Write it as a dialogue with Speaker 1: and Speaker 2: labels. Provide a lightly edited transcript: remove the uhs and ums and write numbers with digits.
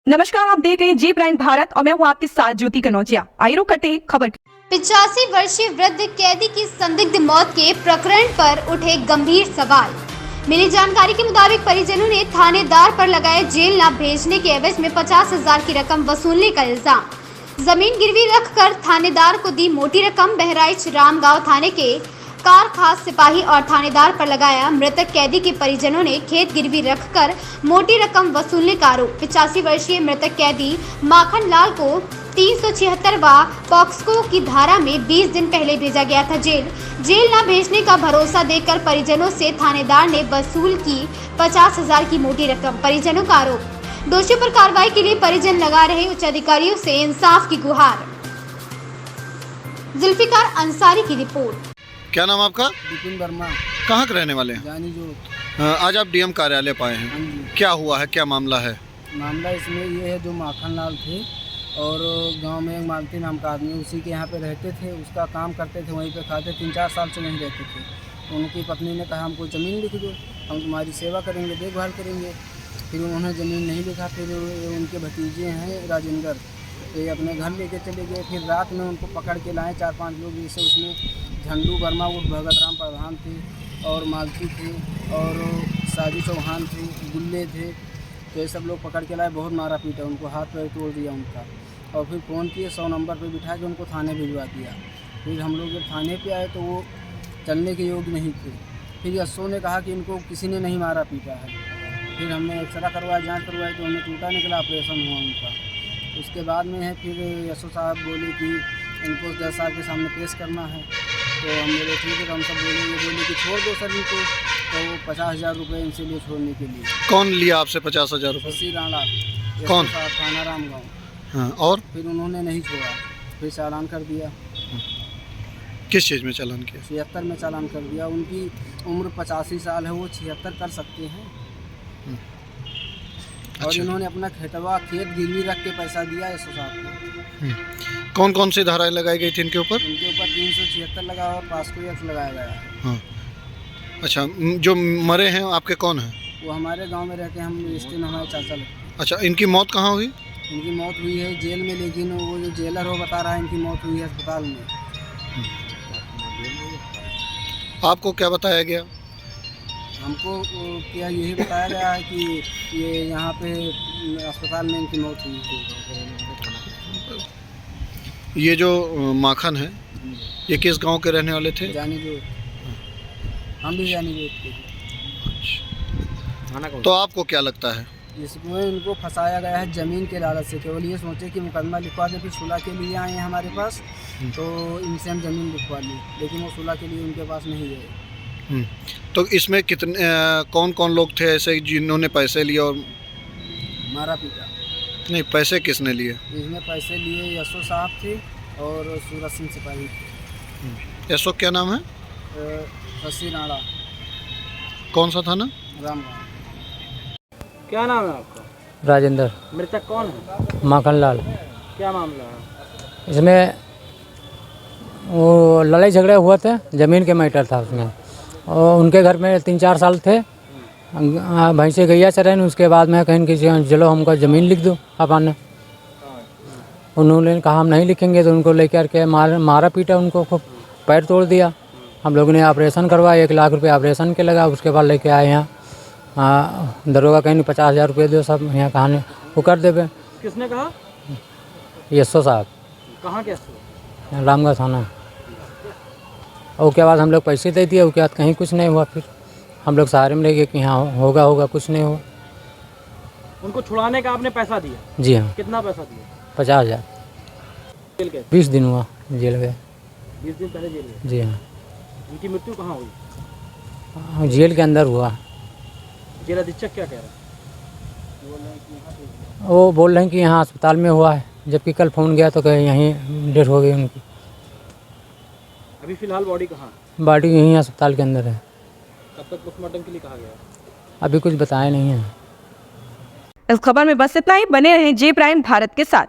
Speaker 1: नमस्कार, आप देख रहे हैं जी प्राइम भारत और मैं हूँ आपके साथ ज्योति कनौजिया। आइए करते खबर।
Speaker 2: 85 वर्षीय वृद्ध कैदी की संदिग्ध मौत के प्रकरण पर उठे गंभीर सवाल। मिली जानकारी के मुताबिक परिजनों ने थानेदार पर लगाए जेल न भेजने के एवज में 50,000 की रकम वसूलने का इल्जाम। जमीन गिरवी रखकर थानेदार को दी मोटी रकम। बहराइच रामगांव थाने के कार खास सिपाही और थानेदार पर लगाया मृतक कैदी के परिजनों ने खेत गिरवी रखकर मोटी रकम वसूलने का आरोप। 85 वर्षीय मृतक कैदी माखन लाल को 376वां पॉक्सको की धारा में 20 दिन पहले भेजा गया था जेल न भेजने का भरोसा देकर परिजनों से थानेदार ने वसूल की 50,000 की मोटी रकम। परिजनों का आरोप, दोषियों पर कार्रवाई के लिए परिजन लगा रहे उच्च अधिकारियों से इंसाफ की गुहार। जुल्फिकार अंसारी की रिपोर्ट।
Speaker 3: क्या नाम आपका?
Speaker 4: विपिन वर्मा।
Speaker 3: कहाँ के रहने वाले हैं?
Speaker 4: जानी जो।
Speaker 3: आज आप डीएम कार्यालय पाए हैं, क्या हुआ है, क्या मामला है?
Speaker 4: मामला इसमें ये है, जो माखन लाल थे और गांव में एक मालती नाम का आदमी उसी के यहाँ पे रहते थे, उसका काम करते थे, वहीं पे खाते। 3-4 साल से नहीं रहते थे। उनकी पत्नी ने कहा हमको ज़मीन लिख दो, हम तुम्हारी सेवा करेंगे, देखभाल करेंगे। फिर उन्होंने ज़मीन नहीं लिखा। फिर उनके भतीजे हैं राजेंद्र, ये अपने घर लेके चले गए। फिर रात में उनको पकड़ के लाए 4-5 लोग, जैसे उसमें झंडू वर्मा वो भगत राम प्रधान थे और मालती थे और साजू चौहान थे, गुल्ले थे। तो ये सब लोग पकड़ के लाए, बहुत मारा पीटा उनको, हाथ पैर तोड़ दिया उनका। और फिर फ़ोन किए, 100 नंबर पे बिठा के उनको थाने भिजवा दिया। फिर हम लोग जब थाने पे आए तो वो चलने के योग्य नहीं थे। फिर यशो ने कहा कि इनको किसी ने नहीं मारा पीटा है। फिर हमने एक्सरा करवाया, जाँच करवाई तो हमें टूटा निकला, ऑपरेशन हुआ उनका। उसके बाद में है फिर यशो साहब बोले कि इनको जज साहब के सामने पेश करना है। तो हम बोले ठीक है, तो हम सब बोले कि छोड़ दो सर इनको। तो वो 50,000 रुपये इनसे लिए छोड़ने के लिए।
Speaker 3: कौन लिया आपसे 50,000 रुपये?
Speaker 4: शशि राणा,
Speaker 3: कौन?
Speaker 4: थाना रामगांव।
Speaker 3: हाँ, और
Speaker 4: फिर उन्होंने नहीं छोड़ा, फिर चालान कर दिया।
Speaker 3: किस चीज़ में चालान किया?
Speaker 4: 76 में चालान कर दिया। उनकी उम्र 85 साल है, वो 76 कर सकते हैं। और
Speaker 3: अच्छा।
Speaker 4: इन्होंने अपना खेत गिरवी रख के पैसा दिया यशो साहब को।
Speaker 3: कौन कौन सी धाराएं लगाई गई थी इनके ऊपर?
Speaker 4: उनके ऊपर 376 लगा और पास्को एक्ट लगाया गया है।
Speaker 3: हाँ, अच्छा। जो मरे हैं आपके कौन हैं?
Speaker 4: वो हमारे गांव में रहते हैं, हम रिश्ते में हमारे चाचा लगते हैं।
Speaker 3: अच्छा, इनकी मौत कहाँ हुई?
Speaker 4: इनकी मौत हुई है जेल में, लेकिन वो जो जेलर हो बता रहा है इनकी मौत हुई है अस्पताल में।
Speaker 3: आपको क्या बताया गया?
Speaker 4: हमको क्या यही बताया गया है कि ये यहाँ पे अस्पताल में इनकी मौत हुई थी।
Speaker 3: ये जो माखन है, ये किस गांव के रहने वाले थे?
Speaker 4: जानी जो। हम भी जानी जो थे।
Speaker 3: तो आपको क्या लगता है?
Speaker 4: इसमें इनको फंसाया गया है ज़मीन के लालच से। केवल ये सोचे कि मुकदमा लिखवा दें, फिर सुलह के लिए आए हैं हमारे पास, तो इनसे हम ज़मीन लिखवा ली, लेकिन वो सुलह के लिए उनके पास नहीं गए।
Speaker 3: तो इसमें कितने कौन कौन लोग थे ऐसे जिन्होंने पैसे लिए और
Speaker 4: मारा पीटा?
Speaker 3: नहीं, पैसे किसने लिए?
Speaker 4: इसमें पैसे लिए यशो साहब थे और सूरज सिंह सिपाही थे।
Speaker 3: यशो क्या नाम है?
Speaker 4: शशि राणा।
Speaker 3: कौन सा थाना?
Speaker 4: रामगांव।
Speaker 5: क्या नाम है आपका?
Speaker 4: राजेंद्र।
Speaker 5: मृतक कौन है?
Speaker 4: माखन लाल।
Speaker 5: क्या मामला है?
Speaker 4: इसमें वो लड़ाई झगड़ा हुआ था, ज़मीन के मैटर था उसमें। और उनके घर में 3-4 साल थे, भैंसे गैया चराइन। उसके बाद में कहीं कि चलो हमको ज़मीन लिख दो अपन। उन्होंने कहा हम नहीं लिखेंगे, तो उनको लेकर के मारा पीटा उनको, खूब पैर तोड़ दिया। हम लोगों ने ऑपरेशन करवाया, 1 लाख रुपये ऑपरेशन के लगा। उसके बाद लेके आए यहाँ। दरोगा कहीं 50,000 रुपये दो, सब यहाँ कहानी वो कर देवे।
Speaker 5: किसने कहा?
Speaker 4: यशो साहब।
Speaker 5: कहाँ के?
Speaker 4: रामगढ़ थाना। और उसके बाद हम लोग पैसे दे दिए। उसके बाद कहीं कुछ नहीं हुआ। फिर हम लोग सहारे में ले गए कि हाँ होगा, कुछ नहीं हुआ।
Speaker 5: उनको छुड़ाने का आपने पैसा दिया?
Speaker 4: जी हाँ।
Speaker 5: कितना पैसा दिया?
Speaker 4: 50,000।
Speaker 5: जेल के?
Speaker 4: 20 दिन हुआ जेल गए।
Speaker 5: 20 दिन पहले जेल गए?
Speaker 4: जी हाँ।
Speaker 5: उनकी मृत्यु कहाँ हुई?
Speaker 4: जेल के अंदर हुआ।
Speaker 5: जेल अधीक्षक क्या कह रहा है?
Speaker 4: वो बोल रहे हैं कि यहाँ अस्पताल में हुआ है, जबकि कल फ़ोन गया तो कहीं यहीं डेथ हो गई उनकी।
Speaker 5: अभी फिलहाल बॉडी कहाँ?
Speaker 4: बॉडी यहीं अस्पताल के अंदर है।
Speaker 5: कब तक पोस्टमार्टम के लिए कहा गया?
Speaker 4: अभी कुछ बताया नहीं है।
Speaker 1: इस खबर में बस इतना ही। बने रहें जी प्राइम भारत के साथ।